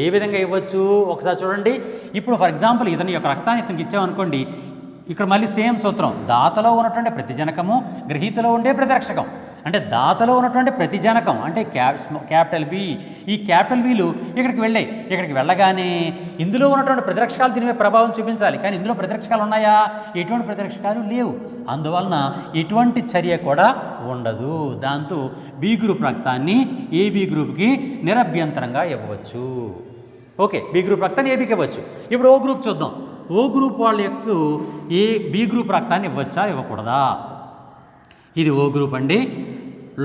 ఏ విధంగా ఇవ్వచ్చు ఒకసారి చూడండి. ఇప్పుడు ఫర్ ఎగ్జాంపుల్ ఇతని యొక్క రక్తాన్ని ఇతనికి ఇచ్చామనుకోండి, ఇక్కడ మళ్ళీ సేమ్ సూత్రం, దాతలో ఉన్నటువంటి ప్రతిజనకము గ్రహీతలో ఉండే ప్రతిరక్షకం. అంటే దాతలో ఉన్నటువంటి ప్రతిజనకం అంటే క్యాపిటల్ బి, ఈ క్యాపిటల్ బిలు ఇక్కడికి వెళ్ళగానే ఇందులో ఉన్నటువంటి ప్రతిరక్షకాలు దీని మీద ప్రభావం చూపించాలి. కానీ ఇందులో ప్రతిరక్షకాలు ఉన్నాయా? ఎటువంటి ప్రతిరక్షకాలు లేవు. అందువలన ఎటువంటి చర్య కూడా ఉండదు. దాంతో బి గ్రూప్ రక్తాన్ని ఏబి గ్రూప్కి నిరభ్యంతరంగా ఇవ్వవచ్చు. ఓకే, బి గ్రూప్ రక్తాన్ని ఏబీకి ఇవ్వచ్చు. ఇప్పుడు ఓ గ్రూప్ చూద్దాం. ఓ గ్రూప్ వాళ్ళ యొక్క బి గ్రూప్ రక్తాన్ని ఇవ్వచ్చా ఇవ్వకూడదా? ఇది ఓ గ్రూప్ అండి.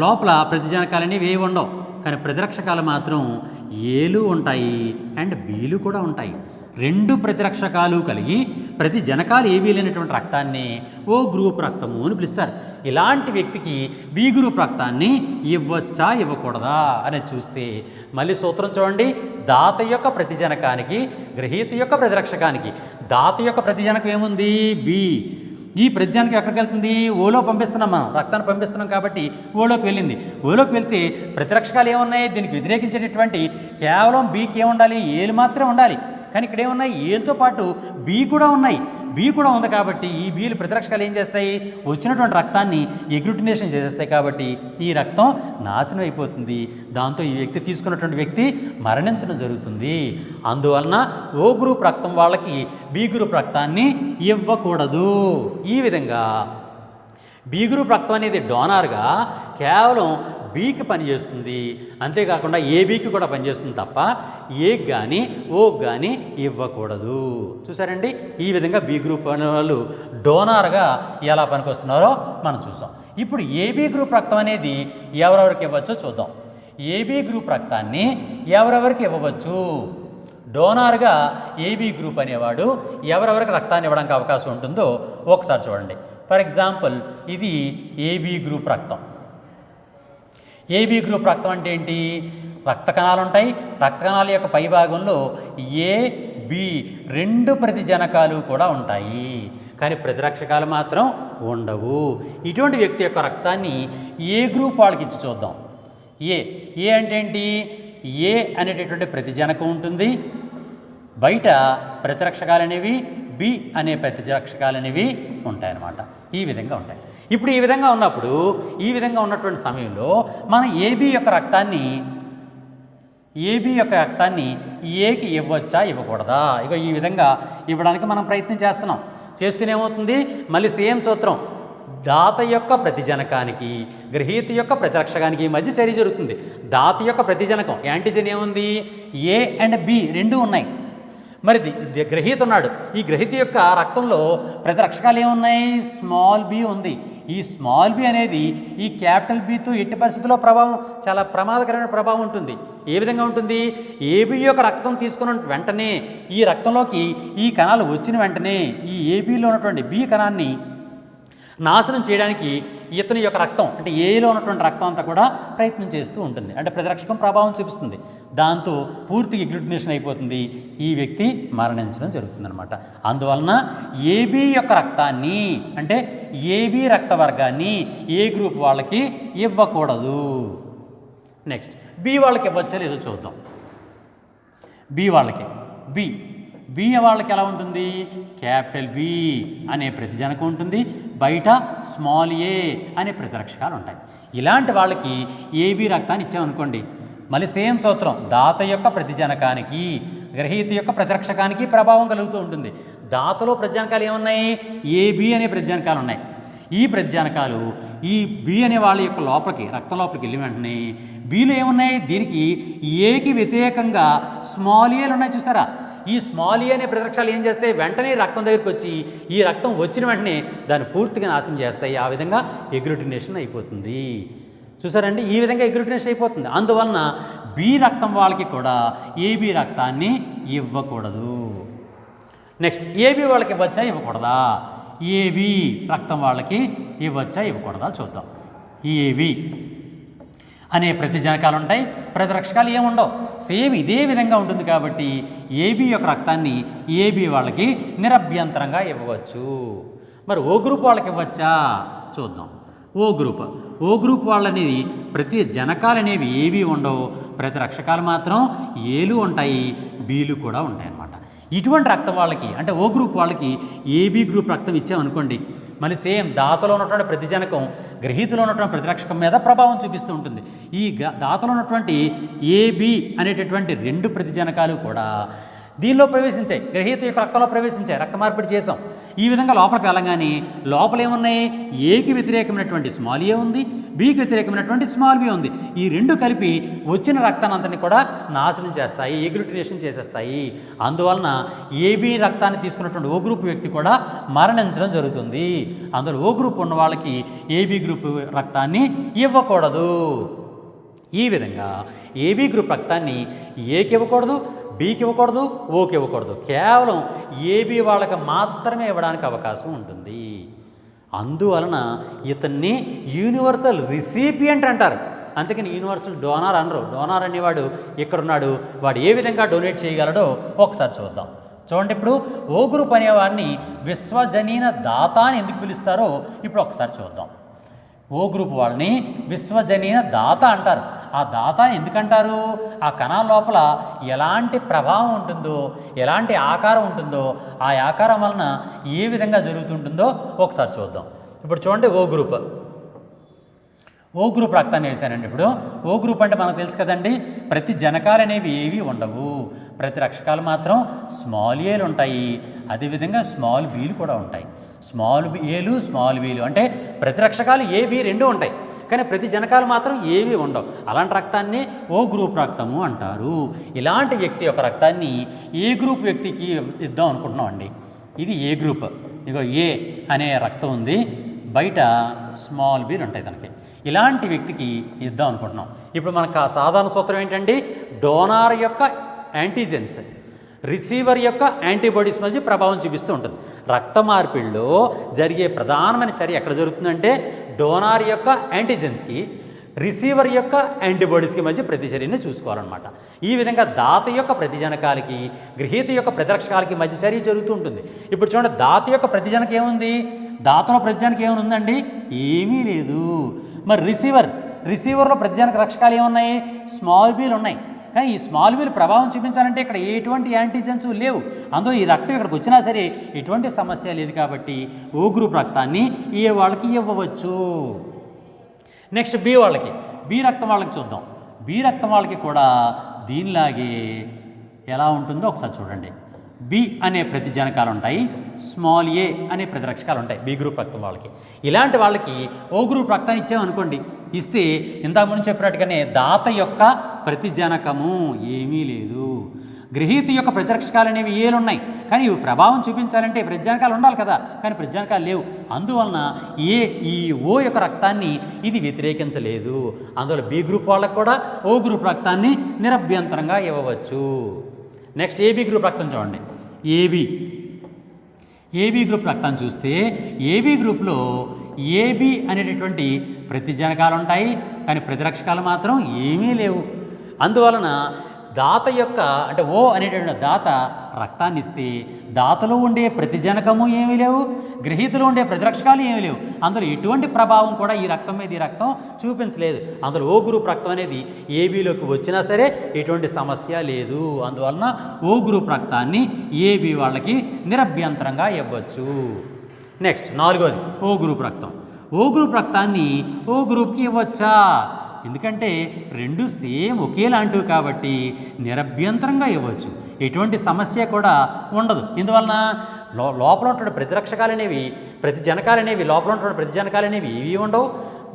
లోపల ప్రతిజనకాలు అనేవి ఏవి ఉండవు, కానీ ప్రతిరక్షకాలు మాత్రం ఏలు ఉంటాయి అండ్ బీలు కూడా ఉంటాయి. రెండు ప్రతిరక్షకాలు కలిగి ప్రతి జనకాలు ఏవీ లేనటువంటి రక్తాన్ని ఓ గ్రూప్ రక్తము అని పిలుస్తారు. ఇలాంటి వ్యక్తికి బి గ్రూప్ రక్తాన్ని ఇవ్వచ్చా ఇవ్వకూడదా అనేది చూస్తే మళ్ళీ సూత్రం చూడండి. దాత యొక్క ప్రతిజనకానికి గ్రహీత యొక్క ప్రతిరక్షకానికి దాత యొక్క ప్రతిజనకం ఏముంది? బి. ఈ ప్రతిజనకం ఎక్కడికి వెళ్తుంది? ఓలో పంపిస్తున్నాం, మనం రక్తాన్ని పంపిస్తున్నాం కాబట్టి ఓలోకి వెళ్ళింది. ఓలోకి వెళ్తే ప్రతిరక్షకాలు ఏమున్నాయి? దీనికి వ్యతిరేకించేటటువంటి కేవలం బీకి ఏముండాలి? ఏలు మాత్రమే ఉండాలి. కానీ ఇక్కడ ఏమున్నాయి? ఏలతో పాటు బి కూడా ఉన్నాయి. బి కూడా ఉంది కాబట్టి ఈ బీలు ప్రతిరక్షకాలు ఏం చేస్తాయి? వచ్చినటువంటి రక్తాన్ని ఎగ్లూటినేషన్ చేసేస్తాయి కాబట్టి ఈ రక్తం నాశనం అయిపోతుంది. దాంతో ఈ వ్యక్తి తీసుకున్నటువంటి వ్యక్తి మరణించడం జరుగుతుంది. అందువలన ఓ గ్రూప్ రక్తం వాళ్ళకి బి గ్రూప్ రక్తాన్ని ఇవ్వకూడదు. ఈ విధంగా బి గ్రూప్ రక్తం అనేది డోనార్గా కేవలం బీకి పనిచేస్తుంది, అంతేకాకుండా ఏబీకి కూడా పనిచేస్తుంది తప్ప ఏకి కానీ ఓకి కానీ ఇవ్వకూడదు. చూసారండి, ఈ విధంగా బి గ్రూప్ వాళ్ళు డోనార్గా ఎలా పనికొస్తున్నారో మనం చూసాం. ఇప్పుడు ఏబీ గ్రూప్ రక్తం అనేది ఎవరెవరికి ఇవ్వచ్చో చూద్దాం. ఏబీ గ్రూప్ రక్తాన్ని ఎవరెవరికి ఇవ్వవచ్చు? డోనార్గా ఏబీ గ్రూప్ అనేవాడు ఎవరెవరికి రక్తాన్ని ఇవ్వడానికి అవకాశం ఉంటుందో ఒకసారి చూడండి. ఫర్ ఎగ్జాంపుల్, ఇది ఏబీ గ్రూప్ రక్తం. ఏబీ గ్రూప్ రక్తం అంటే ఏంటి? రక్త కణాలు ఉంటాయి. రక్త కణాల యొక్క పై భాగంలో ఏ బి 2 ప్రతిజనకాలు కూడా ఉంటాయి, కానీ ప్రతిరక్షకాలు మాత్రం ఉండవు. ఇటువంటి వ్యక్తి యొక్క రక్తాన్ని ఏ గ్రూప్ వాళ్ళకి ఇచ్చి చూద్దాం. ఏ అంటే ఏంటి? ఏ అనేటటువంటి ప్రతిజనకం ఉంటుంది, బయట ప్రతిరక్షకాలు అనేవి బి అనే ప్రతిరక్షకాలు అనేవి ఉంటాయన్నమాట. ఈ విధంగా ఉంటాయి. ఇప్పుడు ఈ విధంగా ఉన్నప్పుడు, ఈ విధంగా ఉన్నటువంటి సమయంలో మనం ఏబీ యొక్క రక్తాన్ని ఏకి ఇవ్వచ్చా ఇవ్వకూడదా? ఇక ఈ విధంగా ఇవ్వడానికి మనం ప్రయత్నం చేస్తున్నాం. చేస్తూనేమవుతుంది, మళ్ళీ సేమ్ సూత్రం. దాత యొక్క ప్రతిజనకానికి గ్రహీత యొక్క ప్రతిరక్షకానికి మధ్య చర్య జరుగుతుంది. దాత యొక్క ప్రతిజనకం యాంటీజెన్ ఏముంది? ఏ అండ్ బి 2 ఉన్నాయి. మరి గ్రహీత ఉన్నాడు. ఈ గ్రహీత యొక్క రక్తంలో ప్రతిరక్షకాలు ఏమున్నాయి? స్మాల్ బి ఉంది. ఈ స్మాల్ బి అనేది ఈ క్యాపిటల్ బితో ఎట్టి పరిస్థితుల్లో చాలా ప్రమాదకరమైన ప్రభావం ఉంటుంది. ఏ విధంగా ఉంటుంది? ఏబీ యొక్క రక్తం తీసుకున్న వెంటనే, ఈ రక్తంలోకి ఈ కణాలు వచ్చిన వెంటనే ఈ ఏబీలో ఉన్నటువంటి బి కణాన్ని నాశనం చేయడానికి ఇతని యొక్క రక్తం, అంటే ఏలో ఉన్నటువంటి రక్తం అంతా కూడా ప్రయత్నం చేస్తూ ఉంటుంది. అంటే ప్రతిరక్షకం ప్రభావం చూపిస్తుంది. దాంతో పూర్తిగా ఎగ్లూటినేషన్ అయిపోతుంది. ఈ వ్యక్తి మరణించడం జరుగుతుందన్నమాట. అందువలన ఏబీ యొక్క రక్తాన్ని, అంటే ఏబీ రక్త వర్గాన్ని ఏ గ్రూప్ వాళ్ళకి ఇవ్వకూడదు. నెక్స్ట్ బి వాళ్ళకి ఇవ్వచ్చో లేదో చూద్దాం. బి వాళ్ళకి ఎలా ఉంటుంది? క్యాపిటల్ బి అనే ప్రతిజనకం ఉంటుంది, బయట స్మాల్ ఏ అనే ప్రతిరక్షకాలు ఉంటాయి. ఇలాంటి వాళ్ళకి ఏబీ రక్తాన్ని ఇచ్చామనుకోండి, మళ్ళీ సేమ్ సూత్రం. దాత యొక్క ప్రతిజనకానికి గ్రహీత యొక్క ప్రతిరక్షకానికి ప్రభావం కలుగుతూ ఉంటుంది. దాతలో ప్రతిజనకాలు ఏమున్నాయి? ఏబి అనే ప్రతిజనకాలు ఉన్నాయి. ఈ ప్రతిజనకాలు ఈ బి అనే వాళ్ళ యొక్క లోపలికి, రక్తం లోపలికి వెళ్ళిన వెంటనే బిలో ఏమున్నాయి? దీనికి ఏకి వ్యతిరేకంగా స్మాల్ ఏలు ఉన్నాయి. చూసారా? ఈ స్మాల్ ఏ అనే ప్రతిరక్షాలు ఏం చేస్తాయి? వెంటనే రక్తం దగ్గరికి వచ్చి ఈ రక్తం వచ్చిన వెంటనే దాన్ని పూర్తిగా నాశనం చేస్తాయి. ఆ విధంగా ఎగ్లూటినేషన్ అయిపోతుంది. చూసారండి, ఈ విధంగా ఎగ్లూటినేషన్ అయిపోతుంది. అందువలన బి రక్తం వాళ్ళకి కూడా ఏబీ రక్తాన్ని ఇవ్వకూడదు. నెక్స్ట్ ఏబీ వాళ్ళకి ఇవ్వచ్చా ఇవ్వకూడదా? ఏబీ రక్తం వాళ్ళకి ఇవ్వచ్చా ఇవ్వకూడదా చూద్దాం. ఏబీ అనే ప్రతిజనకాలు ఉంటాయి, ప్రతిరక్షకాలు ఏముండవు. సేమ్ ఇదే విధంగా ఉంటుంది. కాబట్టి ఏబీ యొక్క రక్తాన్ని ఏబీ వాళ్ళకి నిరభ్యంతరంగా ఇవ్వవచ్చు. మరి ఓ గ్రూప్ వాళ్ళకి ఇవ్వచ్చా చూద్దాం. ఓ గ్రూప్ వాళ్ళని ప్రతి జనకాలు అనేవి ఏవి ఉండవు, ప్రతిరక్షకాలు మాత్రం ఏలు ఉంటాయి, బీలు కూడా ఉంటాయి అన్నమాట. ఇటువంటి రక్తం వాళ్ళకి, అంటే ఓ గ్రూప్ వాళ్ళకి ఏబీ గ్రూప్ రక్తం ఇచ్చామనుకోండి, మళ్ళీ సేమ్ దాతలో ఉన్నటువంటి ప్రతిజనకం గ్రహీతలో ఉన్నటువంటి ప్రతిరక్షకం మీద ప్రభావం చూపిస్తూ ఉంటుంది. ఈ దాతలో ఉన్నటువంటి ఏబి అనేటటువంటి 2 ప్రతిజనకాలు కూడా దీనిలో ప్రవేశించాయి, గ్రహీత యొక్క రక్తంలో ప్రవేశించాయి, రక్త మార్పిడి చేసాం. ఈ విధంగా లోపలికి వెళ్ళగానే లోపల ఏమున్నాయి? ఏకి వ్యతిరేకమైనటువంటి స్మాల్ ఏ ఉంది, బికి వ్యతిరేకమైనటువంటి స్మాల్ బి ఉంది. ఈ 2 కలిపి వచ్చిన రక్తాన్ని అంతని కూడా నాశనం చేస్తాయి, ఎగ్లూటినేషన్ చేసేస్తాయి. అందువలన ఏబి రక్తాన్ని తీసుకున్నటువంటి ఓ గ్రూప్ వ్యక్తి కూడా మరణించడం జరుగుతుంది. అందులో ఓ గ్రూప్ ఉన్న వాళ్ళకి ఏబి గ్రూప్ రక్తాన్ని ఇవ్వకూడదు. ఈ విధంగా ఏబి గ్రూప్ రక్తాన్ని ఏకి ఇవ్వకూడదు, బీకి ఇవ్వకూడదు, ఓకి ఇవ్వకూడదు. కేవలం ఏబీ వాళ్ళకి మాత్రమే ఇవ్వడానికి అవకాశం ఉంటుంది. అందువలన ఇతన్ని యూనివర్సల్ రిసిపియంట్ అంటారు. అందుకని యూనివర్సల్ డోనార్ అనరు. డోనార్ అనేవాడు ఇక్కడున్నాడు, వాడు ఏ విధంగా డొనేట్ చేయగలడో ఒకసారి చూద్దాం. చూడండి, ఇప్పుడు ఓ గ్రూప్ అనేవాడిని విశ్వజనీన దాత అని ఎందుకు పిలుస్తారో ఇప్పుడు ఒకసారి చూద్దాం. ఓ గ్రూప్ వాళ్ళని విశ్వజనీన దాత అంటారు. ఆ దాత ఎందుకంటారు? ఆ కణాల లోపల ఎలాంటి ప్రభావం ఉంటుందో, ఎలాంటి ఆకారం ఉంటుందో, ఆ ఆకారం వలన ఏ విధంగా జరుగుతుంటుందో ఒకసారి చూద్దాం. ఇప్పుడు చూడండి, ఓ గ్రూప్ రక్తాన్ని వేశానండి. ఇప్పుడు ఓ గ్రూప్ అంటే మనకు తెలుసు కదండి, ప్రతి జనకాలు అనేవి ఏవి ఉండవు, ప్రతి రక్షకాలు మాత్రం స్మాల్ ఏలు ఉంటాయి, అదేవిధంగా స్మాల్ బీలు కూడా ఉంటాయి. స్మాల్ ఏలు స్మాల్ బీలు అంటే ప్రతిరక్షకాలు ఏబి 2 ఉంటాయి. కానీ ప్రతి జనకాలు మాత్రం ఏవి ఉండవు. అలాంటి రక్తాన్ని ఓ గ్రూప్ రక్తము అంటారు. ఇలాంటి వ్యక్తి యొక్క రక్తాన్ని ఏ గ్రూప్ వ్యక్తికి ఇద్దాం అనుకుంటున్నాం అండి. ఇది ఏ గ్రూప్. ఇగో ఏ అనే రక్తం ఉంది, బయట స్మాల్ బీర్ ఉంటాయి తనకి. ఇలాంటి వ్యక్తికి ఇద్దాం అనుకుంటున్నాం. ఇప్పుడు మనకు ఆ సాధారణ సూత్రం ఏంటంటే డోనార్ యొక్క యాంటీజెన్స్ రిసీవర్ యొక్క యాంటీబాడీస్ మధ్య ప్రభావం చూపిస్తూ ఉంటుంది. రక్త మార్పిడిలో జరిగే ప్రధానమైన చర్య ఎక్కడ జరుగుతుందంటే డోనార్ యొక్క యాంటీజెన్స్కి రిసీవర్ యొక్క యాంటీబాడీస్కి మధ్య ప్రతిచర్యని చూసుకోవాలన్నమాట. ఈ విధంగా దాత యొక్క ప్రతిజనకాలకి గ్రహీత యొక్క ప్రతిరక్షకాలకి మధ్య చర్య జరుగుతూ ఉంటుంది. ఇప్పుడు చూడండి, దాత యొక్క ప్రతిజనక ఏముంది, దాతలో ప్రతిజనక ఏమైనా ఉందండి, ఏమీ లేదు. మరి రిసీవర్లో ప్రతిజనక రక్షకాలు ఏమున్నాయి, స్మాల్ బీలు ఉన్నాయి. కానీ ఈ స్మాల్ బీలు ప్రభావం చూపించాలంటే ఇక్కడ ఎటువంటి యాంటీజెన్స్ లేవు. అందులో ఈ రక్తం ఇక్కడికి వచ్చినా సరే ఎటువంటి సమస్య లేదు కాబట్టి ఓ గ్రూప్ రక్తాన్ని ఏ వాళ్ళకి ఇవ్వవచ్చు. నెక్స్ట్ బి వాళ్ళకి, బి రక్తం వాళ్ళకి చూద్దాం. బి రక్తం వాళ్ళకి కూడా దీనిలాగే ఎలా ఉంటుందో ఒకసారి చూడండి. బి అనే ప్రతిజనకాలు ఉంటాయి, స్మాల్ ఏ అనే ప్రతిరక్షకాలు ఉంటాయి బి గ్రూప్ రక్తం వాళ్ళకి. ఇలాంటి వాళ్ళకి ఓ గ్రూప్ రక్తాన్ని ఇచ్చామనుకోండి, ఇస్తే ఇంతకు ముందు చెప్పినట్టుగానే దాత యొక్క ప్రతిజనకము ఏమీ లేదు, గ్రహీత యొక్క ప్రతిరక్షకాలు అనేవి ఏలు ఉన్నాయి. కానీ ఇవి ప్రభావం చూపించాలంటే ప్రతిజనకాలు ఉండాలి కదా, కానీ ప్రతిజనకాలు లేవు. అందువలన ఈ ఓ యొక్క రక్తాన్ని ఇది వ్యతిరేకించలేదు. అందువల్ల బి గ్రూప్ వాళ్ళకు కూడా ఓ గ్రూప్ రక్తాన్ని నిరభ్యంతరంగా ఇవ్వవచ్చు. నెక్స్ట్ ఏబి గ్రూప్ రక్తం చూడండి. ఏబి గ్రూప్ రక్తాన్ని చూస్తే ఏబి గ్రూప్లో ఏబి అనేటటువంటి ప్రతిజనకాలు ఉంటాయి, కానీ ప్రతిరక్షకాలు మాత్రం ఏమీ లేవు. అందువలన దాత యొక్క అంటే ఓ అనేటటువంటి దాత రక్తాన్ని ఇస్తే దాతలో ఉండే ప్రతిజనకము ఏమీ లేవు, గ్రహీతలో ఉండే ప్రతిరక్షకాలు ఏమీ లేవు. అందులో ఎటువంటి ప్రభావం కూడా ఈ రక్తం మీద ఈ రక్తం చూపించలేదు. అందులో ఓ గ్రూప్ రక్తం అనేది ఏబీలోకి వచ్చినా సరే ఎటువంటి సమస్య లేదు. అందువలన ఓ గ్రూప్ రక్తాన్ని ఏబీ వాళ్ళకి నిరభ్యంతరంగా ఇవ్వచ్చు. నెక్స్ట్ నాలుగోది ఓ గ్రూప్ రక్తం. ఓ గ్రూప్ రక్తాన్ని ఓ గ్రూప్కి ఇవ్వచ్చా? ఎందుకంటే రెండు సేమ్ ఒకేలాంటివి కాబట్టి నిరభ్యంతరంగా ఇవ్వచ్చు, ఎటువంటి సమస్య కూడా ఉండదు. ఇందువలన లోపల ఉంటున్న ప్రతిరక్షకాలు అనేవి ప్రతిజనకాలు అనేవి లోపల ఉంటున్న ప్రతిజనకాలు అనేవి ఏవి ఉండవు,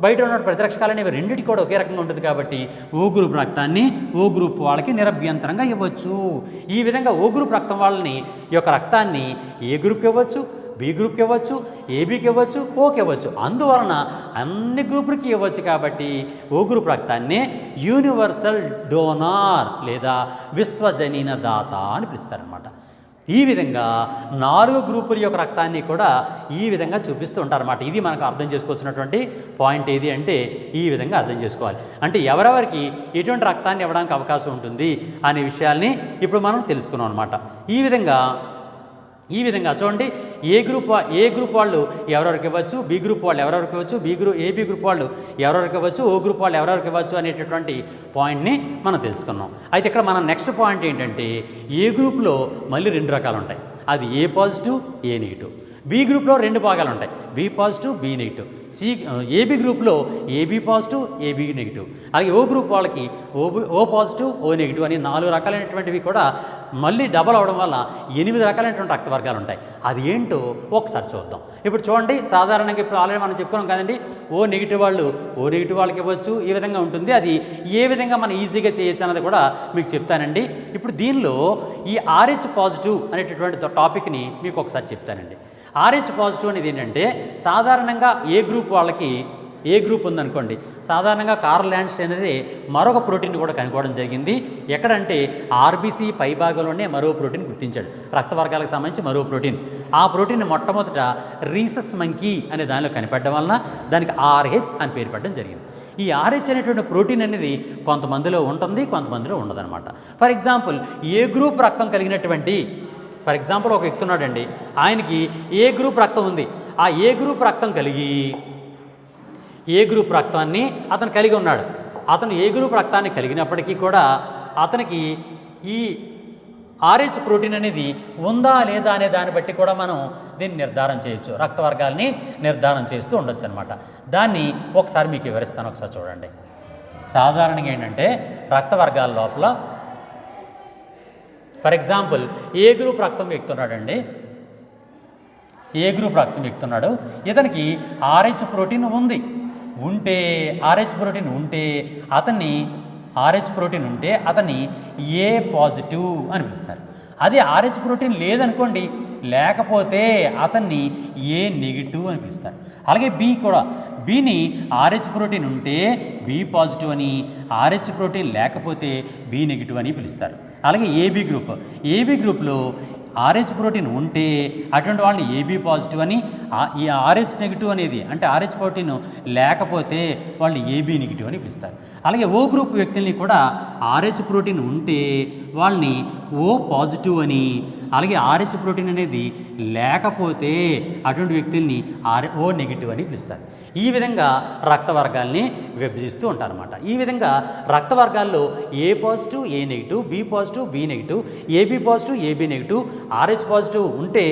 బయట ఉన్న ప్రతిరక్షకాలు అనేవి రెండింటికి కూడా ఒకే రకంగా ఉంటుంది కాబట్టి ఓ గ్రూప్ రక్తాన్ని ఓ గ్రూప్ వాళ్ళకి నిరభ్యంతరంగా ఇవ్వచ్చు. ఈ విధంగా ఓ గ్రూప్ రక్తం వాళ్ళని ఈ యొక్క రక్తాన్ని ఏ గ్రూప్కి ఇవ్వచ్చు, బి గ్రూప్కి ఇవ్వచ్చు, ఏబీకి ఇవ్వచ్చు, ఓకి ఇవ్వచ్చు. అందువలన అన్ని గ్రూపులకి ఇవ్వచ్చు కాబట్టి ఓ గ్రూప్ రక్తాన్ని యూనివర్సల్ డోనార్ లేదా విశ్వజనీన దాత అని పిలుస్తారనమాట. ఈ విధంగా 4 గ్రూపుల యొక్క రక్తాన్ని కూడా ఈ విధంగా చూపిస్తూ ఉంటారన్నమాట. ఇది మనకు అర్థం చేసుకోవాల్సినటువంటి పాయింట్ ఏది అంటే ఈ విధంగా అర్థం చేసుకోవాలి. అంటే ఎవరెవరికి ఎటువంటి రక్తాన్ని ఇవ్వడానికి అవకాశం ఉంటుంది అనే విషయాల్ని ఇప్పుడు మనం తెలుసుకున్నాం అనమాట. ఈ విధంగా చూడండి, ఏ గ్రూప్ వాళ్ళు ఎవరెవరికి ఇవ్వచ్చు, బి గ్రూప్ వాళ్ళు ఎవరెవరికి ఇవ్వచ్చు, ఏబీ గ్రూప్ వాళ్ళు ఎవరెవరికి ఇవ్వచ్చు, ఓ గ్రూప్ వాళ్ళు ఎవరెవరికి ఇవ్వచ్చు అనేటటువంటి పాయింట్ని మనం తెలుసుకున్నాం. అయితే ఇక్కడ మన నెక్స్ట్ పాయింట్ ఏంటంటే ఏ గ్రూప్లో మళ్ళీ 2 రకాలు ఉంటాయి. అది A positive, A negative. B గ్రూప్లో 2 భాగాలు ఉంటాయి, B positive, B negative. AB గ్రూప్లో ఏబీ పాజిటివ్, ఏబీ నెగిటివ్. అలాగే ఓ గ్రూప్ వాళ్ళకి ఓ పాజిటివ్, ఓ నెగిటివ్ అని 4 రకాలైనటువంటివి కూడా మళ్ళీ డబల్ అవడం వల్ల 8 రకాలైనటువంటి రక్త వర్గాలు ఉంటాయి. అది ఏంటో ఒకసారి చూద్దాం. ఇప్పుడు చూడండి, సాధారణంగా ఇప్పుడు ఆల్రెడీ మనం చెప్పుకున్నాం కదండి, ఓ నెగిటివ్ వాళ్ళకి ఇవ్వచ్చు, ఈ విధంగా ఉంటుంది. అది ఏ విధంగా మనం ఈజీగా చేయొచ్చు అన్నది కూడా మీకు చెప్తానండి. ఇప్పుడు దీనిలో ఈ RH పాజిటివ్ అనేటటువంటి టాపిక్ని మీకు ఒకసారి చెప్తానండి. RH పాజిటివ్ అనేది ఏంటంటే సాధారణంగా ఏ గ్రూప్ వాళ్ళకి ఏ గ్రూప్ ఉందనుకోండి, సాధారణంగా కార్ల్ ల్యాండ్స్టైన్ అనేది మరొక ప్రోటీన్ కూడా కనుక్కోవడం జరిగింది. ఎక్కడంటే ఆర్బీసీ పై భాగంలోనే మరో ప్రోటీన్ గుర్తించాడు, రక్త వర్గాలకు సంబంధించి మరో ప్రోటీన్. ఆ ప్రోటీన్ మొట్టమొదట రీసస్ మంకీ అనే దానిలో కనిపెట్టడం వలన దానికి RH అని పేరు పెట్టడం జరిగింది. ఈ RH అనేటువంటి ప్రోటీన్ అనేది కొంతమందిలో ఉంటుంది, కొంతమందిలో ఉండదన్నమాట. ఫర్ ఎగ్జాంపుల్ ఏ గ్రూప్ రక్తం కలిగినటువంటి ఒక వ్యక్తి ఉన్నాడండి, ఆయనకి ఏ గ్రూప్ రక్తం ఉంది. ఆ ఏ గ్రూప్ రక్తం కలిగి ఏ గ్రూప్ రక్తాన్ని అతను కలిగి ఉన్నాడు. అతను ఏ గ్రూప్ రక్తాన్ని కలిగినప్పటికీ కూడా అతనికి ఈ RH ప్రోటీన్ అనేది ఉందా లేదా అనే దాన్ని బట్టి కూడా మనం దీన్ని నిర్ధారణ చేయొచ్చు, రక్త వర్గాల్ని నిర్ధారణ చేస్తూ ఉండొచ్చు అనమాట. దాన్ని ఒకసారి మీకు వివరిస్తాను, ఒకసారి చూడండి. సాధారణంగా ఏంటంటే రక్త వర్గాల లోపల ఫర్ ఎగ్జాంపుల్ ఏ గ్రూప్ రక్తం వ్యక్తున్నాడండి, ఇతనికి RH ప్రోటీన్ ఉంటే RH ప్రోటీన్ ఉంటే అతన్ని ఏ పాజిటివ్ అని పిలుస్తారు. అదే RH ప్రోటీన్ లేదనుకోండి, లేకపోతే అతన్ని ఏ నెగిటివ్ అని పిలుస్తారు. అలాగే బి కూడా, బిని RH ప్రోటీన్ ఉంటే బి పాజిటివ్ అని, RH ప్రోటీన్ లేకపోతే బి నెగిటివ్ అని పిలుస్తారు. అలాగే ఏబి గ్రూప్లో RH ప్రోటీన్ ఉంటే అటువంటి వాళ్ళని ఏబి పాజిటివ్ అని, ఈ RH నెగిటివ్ అనేది అంటే RH ప్రోటీన్ లేకపోతే వాళ్ళని ఏబి నెగిటివ్ అని పిలుస్తారు. అలాగే ఓ గ్రూప్ వ్యక్తుల్ని కూడా RH ప్రోటీన్ ఉంటే వాళ్ళని ఓ పాజిటివ్ అని, అలాగే RH ప్రోటీన్ అనేది లేకపోతే అటువంటి వ్యక్తుల్ని ఓ నెగిటివ్ అని పిలుస్తారు. ఈ విధంగా రక్త వర్గాల్ని విభజిస్తూ ఉంటారన్నమాట. ఈ విధంగా రక్త వర్గాల్లో A positive A negative, B positive B negative, AB positive AB negative, RH positive ఉంటే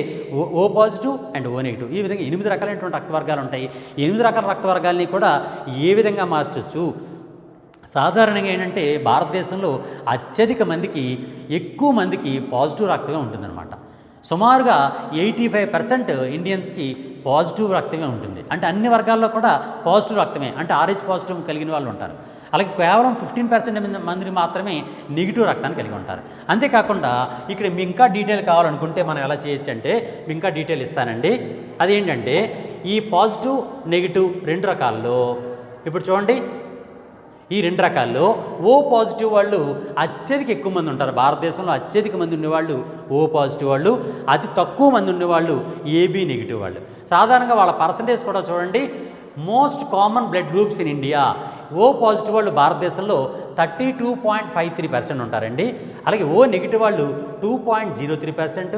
O positive and O negative. ఈ విధంగా 8 రకాలైనటువంటి రక్త వర్గాలు ఉంటాయి. 8 రకాల రక్త వర్గాల్ని కూడా ఏ విధంగా మార్చొచ్చు? సాధారణంగా ఏంటంటే భారతదేశంలో ఎక్కువ మందికి పాజిటివ్ రక్తమే ఉంటుందన్నమాట. సుమారుగా 85% ఇండియన్స్కి పాజిటివ్ రక్తమే ఉంటుంది. అంటే అన్ని వర్గాల్లో కూడా పాజిటివ్ రక్తమే, అంటే RH పాజిటివ్ కలిగిన వాళ్ళు ఉంటారు. అలాగే కేవలం 15% మంది మాత్రమే నెగిటివ్ రక్తాన్ని కలిగి ఉంటారు. అంతేకాకుండా ఇక్కడ మీ ఇంకా డీటెయిల్ కావాలనుకుంటే మనం ఎలా చేయొచ్చు అంటే, మీ ఇంకా డీటెయిల్ ఇస్తానండి. అదేంటంటే ఈ పాజిటివ్ నెగిటివ్ 2 రకాల్లో ఇప్పుడు చూడండి, ఈ 2 రకాల్లో ఓ పాజిటివ్ వాళ్ళు అత్యధిక ఎక్కువ మంది ఉంటారు. భారతదేశంలో అత్యధిక మంది ఉండేవాళ్ళు ఓ పాజిటివ్ వాళ్ళు, అతి తక్కువ మంది ఉండేవాళ్ళు ఏబీ నెగిటివ్ వాళ్ళు. సాధారణంగా వాళ్ళ పర్సంటేజ్ కూడా చూడండి, most common blood groups in India O positive వాళ్ళు భారతదేశంలో 32.53% ఉంటారండి. అలాగే ఓ నెగిటివ్ వాళ్ళు 2.03%,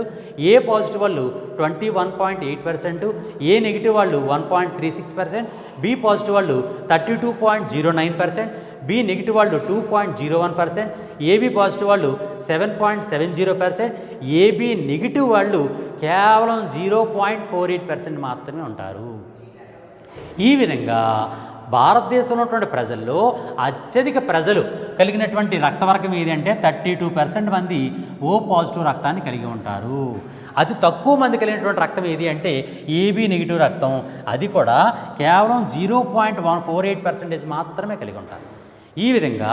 ఏ పాజిటివ్ వాళ్ళు 21.8%, ఏ నెగిటివ్ వాళ్ళు 1.36%, బి పాజిటివ్ వాళ్ళు 32.09%, బి నెగిటివ్ వాళ్ళు 2.01%, ఏబి పాజిటివ్ వాళ్ళు 7.70%, ఏబి నెగిటివ్ వాళ్ళు కేవలం 0.48% మాత్రమే ఉంటారు. ఈ విధంగా భారతదేశంలో ఉన్నటువంటి ప్రజల్లో అత్యధిక ప్రజలు కలిగినటువంటి రక్తవర్గం ఏది అంటే 32% మంది ఓ పాజిటివ్ రక్తాన్ని కలిగి ఉంటారు. అతి తక్కువ మంది కలిగినటువంటి రక్తం ఏది అంటే ఏబీ నెగిటివ్ రక్తం, అది కూడా కేవలం 0.148% మాత్రమే కలిగి ఉంటారు. ఈ విధంగా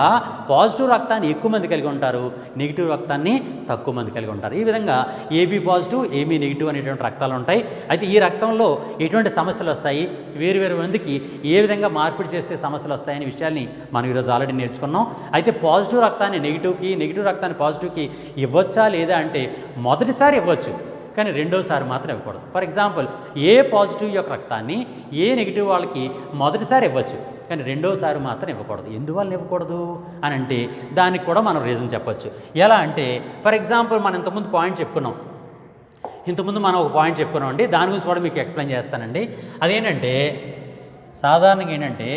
పాజిటివ్ రక్తాన్ని ఎక్కువ మంది కలిగి ఉంటారు, నెగిటివ్ రక్తాన్ని తక్కువ మంది కలిగి ఉంటారు. ఈ విధంగా ఏబీ పాజిటివ్ ఏబీ నెగిటివ్ అనేటువంటి రక్తాలు ఉంటాయి. అయితే ఈ రక్తంలో ఎటువంటి సమస్యలు వస్తాయి, వేరు మందికి ఏ విధంగా మార్పిడి చేస్తే సమస్యలు వస్తాయనే విషయాల్ని మనం ఈరోజు ఆల్రెడీ నేర్చుకున్నాం. అయితే పాజిటివ్ రక్తాన్ని నెగిటివ్కి, నెగిటివ్ రక్తాన్ని పాజిటివ్కి ఇవ్వచ్చా లేదా అంటే మొదటిసారి ఇవ్వచ్చు, కానీ రెండోసారి మాత్రం ఇవ్వకూడదు. ఫర్ ఎగ్జాంపుల్ ఏ పాజిటివ్ యొక్క రక్తాన్ని ఏ నెగిటివ్ వాళ్ళకి మొదటిసారి ఇవ్వచ్చు, కానీ రెండోసారి మాత్రం ఇవ్వకూడదు. ఎందువల్ల ఇవ్వకూడదు అని అంటే దానికి కూడా మనం రీజన్ చెప్పచ్చు. ఎలా అంటే ఫర్ ఎగ్జాంపుల్ మనం ఇంతకుముందు మనం ఒక పాయింట్ చెప్పుకున్నాం అండి, దాని గురించి కూడా మీకు ఎక్స్ప్లెయిన్ చేస్తానండి. అదేంటంటే సాధారణంగా ఏంటంటే